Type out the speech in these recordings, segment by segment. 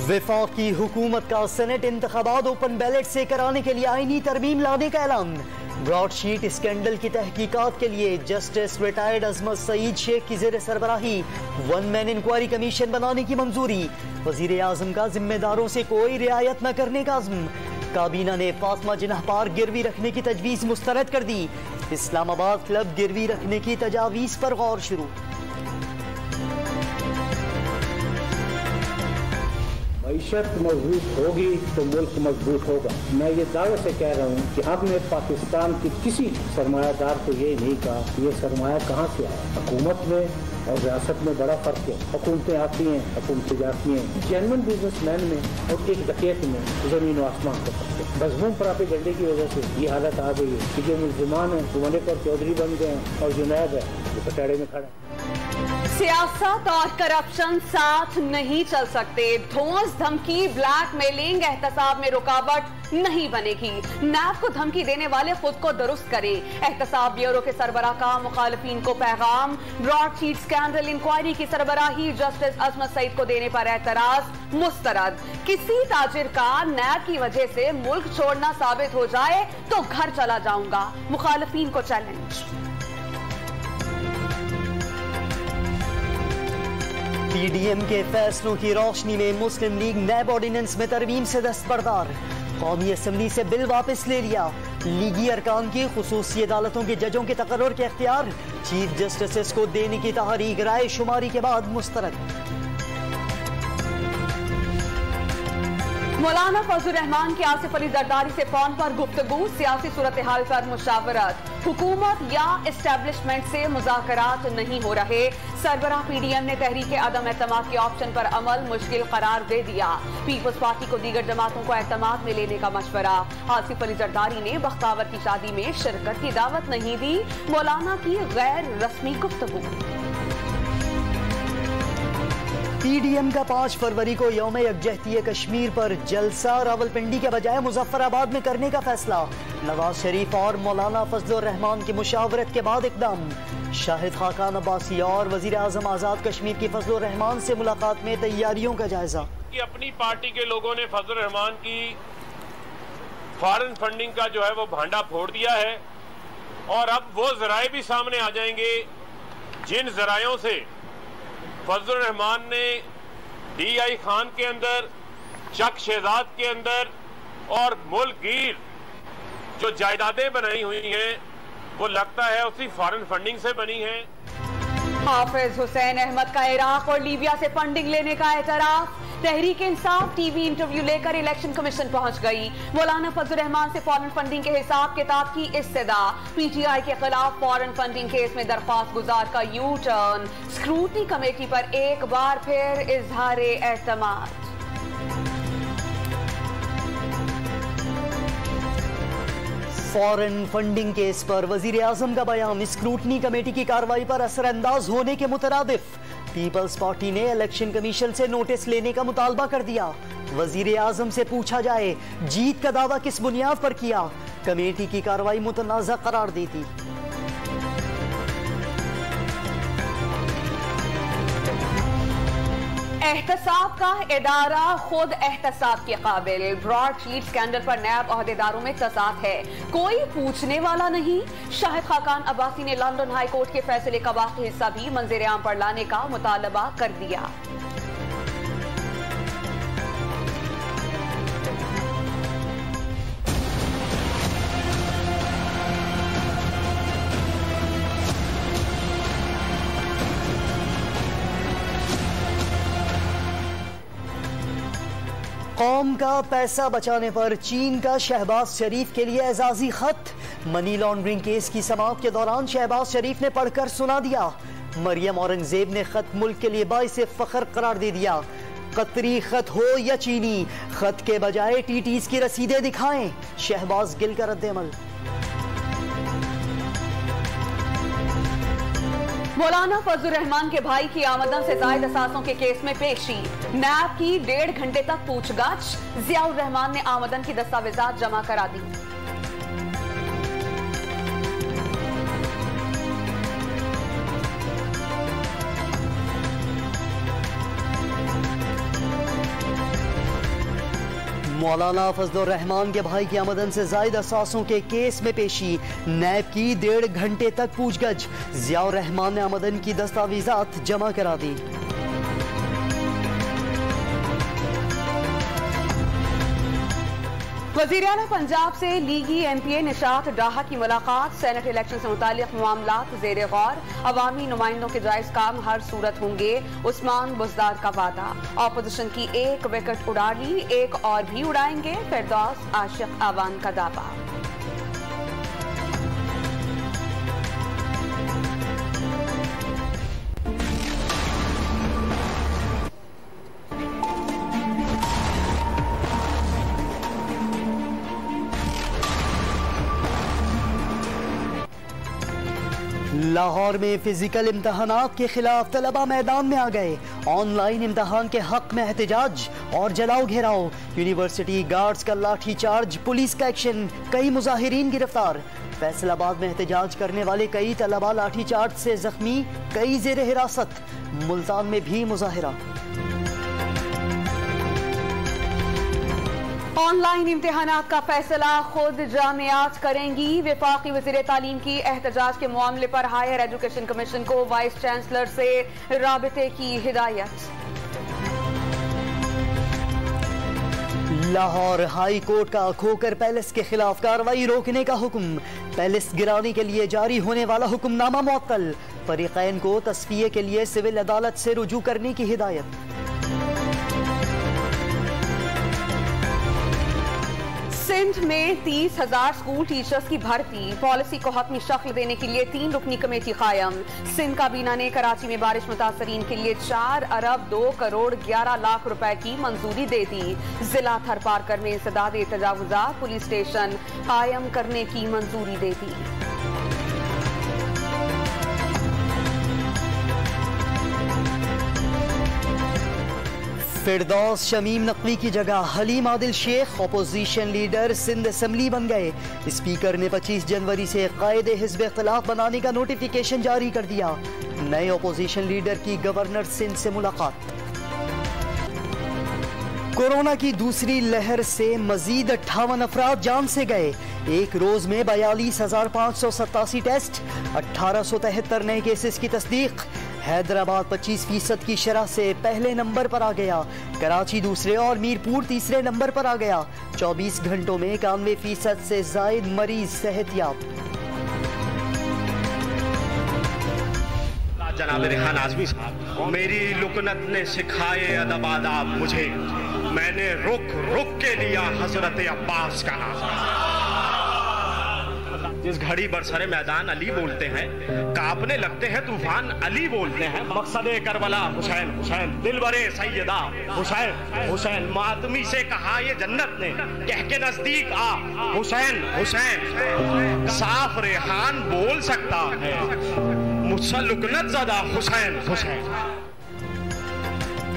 वफाकी हुकूमत का सेनेट इंतखाबात ओपन बैलेट से कराने के लिए आईनी तरमीम लाने का ऐलान। ब्रॉडशीट स्कैंडल की तहकीकात के लिए जस्टिस रिटायर्ड अजमत सईद शेख की जेर सरबराही 1 मैन इंक्वायरी कमीशन बनाने की मंजूरी। वजीर आजम का जिम्मेदारों से कोई रियायत न करने का अज़्म। काबीना ने फातिमा जिन्ना पार्क गिरवी रखने की तजवीज़ मुस्तरद कर दी। इस्लामाबाद क्लब गिरवी रखने की तजावीज़ पर गौर शुरू। मईशत मजबूत होगी तो मुल्क मजबूत होगा। मैं ये दावे से कह रहा हूँ कि हमने पाकिस्तान के किसी सरमायादार को ये नहीं कहा कि ये सरमाया कहाँ से आया। हुकूमत में और रियासत में बड़ा फर्क है। हुकूमतें आती हैं, हुकूमतें जाती हैं। जेन्युइन बिजनेसमैन में और एक डकैत में जमीन और आसमान का फर्क है। मजमूम प्रोपेगेंडे की वजह से ये हालत आ गई है कि जो मुल्जिमान है वो मलिक और चौधरी बन गए हैं और जुनैद है वो कटहरे में खड़ा है। सियासत और करप्शन साथ नहीं चल सकते। धौंस धमकी ब्लैकमेलिंग एहतसाब में रुकावट नहीं बनेगी। नैब को धमकी देने वाले खुद को दुरुस्त करे। एहतसाब ब्यूरो के सरबराह का मुखालिफिन को पैगाम। ब्रॉडशीट स्कैंडल इंक्वायरी की सरबराही जस्टिस अजमत सईद को देने पर एतराज मुस्तरद। किसी ताजिर का नैब की वजह से मुल्क छोड़ना साबित हो जाए तो घर चला जाऊंगा, मुखालिफिन को चैलेंज। पीडीएम के फैसलों की रोशनी में मुस्लिम लीग नैब ऑर्डिनेंस में तरमीम से दस्तबरदार। कौमी असम्बली से बिल वापस ले लिया। लीगी अरकान की खुसूसी अदालतों के जजों के तकर्रुर के इख्तियार चीफ जस्टिस को देने की तहरीक राय शुमारी के बाद मुस्तरद। मौलाना फजलुर रहमान की आसिफ अली जरदारी से फोन पर गुफ्तगू। सियासी सूरत हाल पर मुशावरत। हुकूमत या एस्टेब्लिशमेंट से मुज़ाकरात नहीं हो रहे। सरबराह पीडीएम ने तहरीक अदम एतमाद के ऑप्शन पर अमल मुश्किल करार दे दिया। पीपल्स पार्टी को दीगर जमातों को एतमाद में लेने का मशवरा। आसिफ अली जरदारी ने बख्तावर की शादी में शिरकत की दावत नहीं दी। मौलाना की गैर रस्मी गुफ्तगू। पीडीएम का 5 फरवरी को यौम यकजहती कश्मीर पर जलसा रावलपिंडी के बजाय मुजफ्फराबाद में करने का फैसला। नवाज शरीफ और मौलाना फजलुर रहमान की मुशावरत के बाद इकदाम। शाहिद खाकान अब्बासी और वजीर आजम आजाद कश्मीर की फजलुर रहमान से मुलाकात में तैयारियों का जायजा। कि अपनी पार्टी के लोगों ने फजलुर रहमान की फॉरेन फंडिंग का जो है वो भांडा फोड़ दिया है और अब वो जराए भी सामने आ जाएंगे जिन जरायों से फजलुर रहमान ने DI खान के अंदर, चक शहजाद के अंदर और मुल्क गिर जो जायदादें बनाई हुई हैं वो लगता है उसी फॉरेन फंडिंग से बनी हैं। हाफिज हुसैन अहमद का इराक और लीबिया से फंडिंग लेने का एतराफ। तहरीक इंसाफ टीवी इंटरव्यू लेकर इलेक्शन कमीशन पहुंच गई। मौलाना फजलुर रहमान से फॉरेन फंडिंग के हिसाब किताब की इस्तदा। PTI के खिलाफ फॉरेन फंडिंग केस में दरख्वास्त गुजार का यू टर्न। स्क्रूटनी कमेटी पर एक बार फिर इजहार एतमाद। फॉरेन फंडिंग केस पर वजीर आजम का बयान स्क्रूटनी कमेटी की कार्रवाई पर असरअंदाज होने के मुतरादिफ। पीपल्स पार्टी ने इलेक्शन कमीशन से नोटिस लेने का मुतालबा कर दिया। वजीर आजम से पूछा जाए जीत का दावा किस बुनियाद पर किया। कमेटी की कार्रवाई मुतनाज़ा करार दी थी। एहतसाब का इदारा खुद एहतसाब के काबिल। ब्रॉडशीट स्कैंडल पर नैब अहदेदारों में तजाद है, कोई पूछने वाला नहीं। शाहिद खाकान अब्बासी ने लंदन हाई कोर्ट के फैसले का बाकी हिस्सा भी मंजर आम पर लाने का मुतालबा कर दिया। कौम का पैसा बचाने पर चीन का शहबाज शरीफ के लिए एजाजी खत। मनी लॉन्ड्रिंग केस की समाअत के दौरान शहबाज शरीफ ने पढ़कर सुना दिया। मरियम औरंगजेब ने खत मुल्क के लिए बाइसे फख्र करार दे दिया। कतरी खत हो या चीनी, खत के बजाय TTs की रसीदें दिखाएं। शहबाज गिल का रद्द-ए-अमल। मौलाना फजलुर रहमान के भाई की आमदन से जायद असासों के केस में पेशी। नैब की 1.5 घंटे तक पूछताछ। जियाउर रहमान ने आमदन की दस्तावेजात जमा करा दी। मौलाना फजलुर रहमान के भाई की आमदन से जायद असासों के केस में पेशी, नैब की 1.5 घंटे तक पूछगछ। जियाउर रहमान ने आमदन की दस्तावेजात जमा करा दी। वज़ीर-ए-आला पंजाब से लीगी MPA निशात डाहा की मुलाकात। सेनेट इलेक्शन से मुतालिक मामलात ज़ेरे गौर, अवामी नुमाइंदों के जायज काम हर सूरत होंगे। उस्मान बुज़दार का वादा। ऑपोजिशन की 1 विकेट उड़ा ली, 1 और भी उड़ाएंगे, फिरदौस आशिक आवान का दावा। लाहौर में फिजिकल इम्तहानात के खिलाफ तलबा मैदान में आ गए। ऑनलाइन इम्तहान के हक में एहतजाज और जलाओ घेराव। यूनिवर्सिटी गार्ड्स का लाठी चार्ज, पुलिस का एक्शन, कई मुजाहिरीन गिरफ्तार। फैसलाबाद में एहतजाज करने वाले कई तलबा लाठी चार्ज से जख्मी, कई जेर हिरासत। मुल्तान में भी मुजाहिरा। ऑनलाइन इम्तिहानात का फैसला खुद जामियात करेंगी। वफाकी वज़ीर तालीम की एहतजाज के मामले पर हायर एजुकेशन कमीशन को वाइस चांसलर से राबिते की हिदायत। लाहौर हाई कोर्ट का खोकर पैलेस के खिलाफ कार्रवाई रोकने का हुक्म। पैलेस गिराने के लिए जारी होने वाला हुक्मनामा मुअत्तल। फरीकैन को तस्फिये के लिए सिविल अदालत से रुजू करने की हिदायत। सिंध में 30,000 स्कूल टीचर्स की भर्ती। पॉलिसी को हतमी शक्ल देने के लिए 3 रुकनी कमेटी कायम। सिंध काबीना ने कराची में बारिश मुतासरीन के लिए 4 अरब 2 करोड़ 11 लाख रुपए की मंजूरी दे दी। जिला थरपारकर में इंसदाद तजावुजात पुलिस स्टेशन कायम करने की मंजूरी दे दी। फिरदौस शमीम नकवी की जगह Haleem Adil Sheikh opposition leader Sindh assembly बन गए। स्पीकर ने 25 जनवरी से कायदे हिज़्ब इख्तिलाफ बनाने का नोटिफिकेशन जारी कर दिया। नए अपोजिशन लीडर की गवर्नर सिंध से मुलाकात। कोरोना की दूसरी लहर से मजीद 58 अफराद जान से गए। एक रोज में 42,587 टेस्ट, 1873 नए केसेस की तस्दीक। हैदराबाद 25% की शरह से पहले नंबर पर आ गया। कराची दूसरे और मीरपुर तीसरे नंबर पर आ गया। 24 घंटों में 91% से जायद मरीज सेहतयाब। जनाब रेहान आज़मी साहब, मेरी लुकनत ने सिखाए अदब आदाब मुझे, मैंने रुक रुक के लिया हजरत अब्बास का नाम। जिस घड़ी बरसरे मैदान अली बोलते हैं, कांपने लगते हैं तूफान अली बोलते हैं। मकसदे करबला हुसैन हुसैन, दिलबरे सैयदा हुसैन हुसैन। मातमी से कहा ये जन्नत ने, कह के नजदीक आ हुसैन हुसैन। साफ रेहान बोल सकता है, मुझसे लुकनत ज़दा हुसैन हुसैन।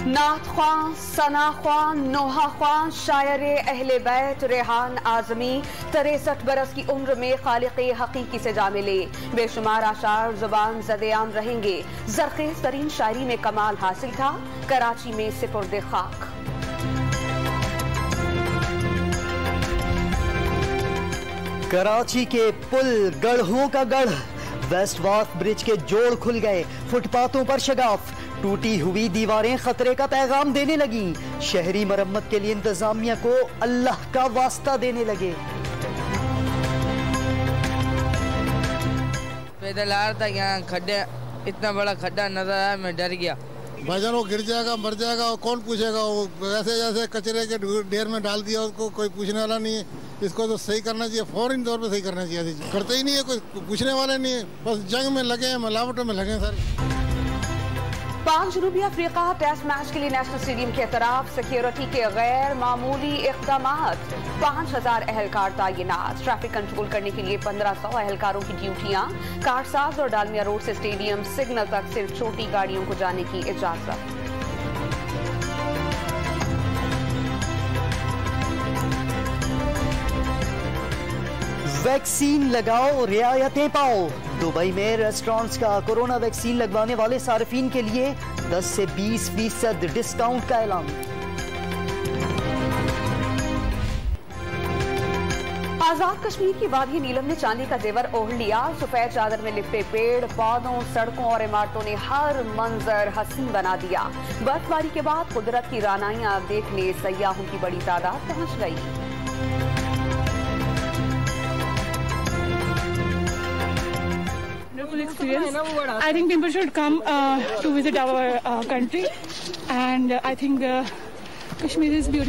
नात ख्वां, सना ख्वां, नोहा ख्वां, शायर अहले बैत रेहान आज़मी 63 बरस की उम्र में खालिक़े हकीकी से जा मिले। बेशुमार आशार जुबान ज़दे-आम रहेंगे। ज़रख़ेज़ तरीन शायरी में कमाल हासिल था। कराची में सिपुर्दे खाक। कराची के पुल गढ़ों का गढ़। वेस्ट वार्फ ब्रिज के जोड़ खुल गए। फुटपाथों पर शगाफ। टूटी हुई दीवारें खतरे का पैगाम देने लगी। शहरी मरम्मत के लिए इंतजामिया को अल्लाह का वास्ता देने लगे। पैदल आ रहा था, यहाँ खड्डे, इतना बड़ा खड्डा नजर आया, मैं डर गया। भाईजान वो गिर जाएगा, मर जाएगा, और कौन पूछेगा। वो वैसे जैसे कचरे के ढेर में डाल दिया, उसको कोई पूछने वाला नहीं है। इसको तो सही करना चाहिए, फौरन तौर पे सही करना चाहिए। करते ही नहीं है, कोई पूछने वाले नहीं है। बस जंग में लगे हैं, मिलावटों में लगे हैं सर। पाक जनूबी अफ्रीका टेस्ट मैच के लिए नेशनल स्टेडियम के तरफ सिक्योरिटी के गैर मामूली इक़दामात। 5,000 अहलकार तैनात। ट्रैफिक कंट्रोल करने के लिए 1,500 अहलकारों की ड्यूटियां। कारसाज और डालमिया रोड से स्टेडियम सिग्नल तक सिर्फ छोटी गाड़ियों को जाने की इजाजत। वैक्सीन लगाओ, रियायतें पाओ। दुबई में रेस्टोरेंट्स का कोरोना वैक्सीन लगवाने वाले सार्फिन के लिए 10 से 20% डिस्काउंट का ऐलान। आजाद कश्मीर की वादी नीलम ने चांदी का जेवर ओढ़ लिया। सफेद चादर में लिपटे पेड़ पौधों, सड़कों और इमारतों ने हर मंजर हसीन बना दिया। बर्फबारी के बाद कुदरत की रानाइयां देखने सयाहों की बड़ी तादाद पहुंच गई। Experience. I think people should come to visit our country, and I think Kashmir is beautiful.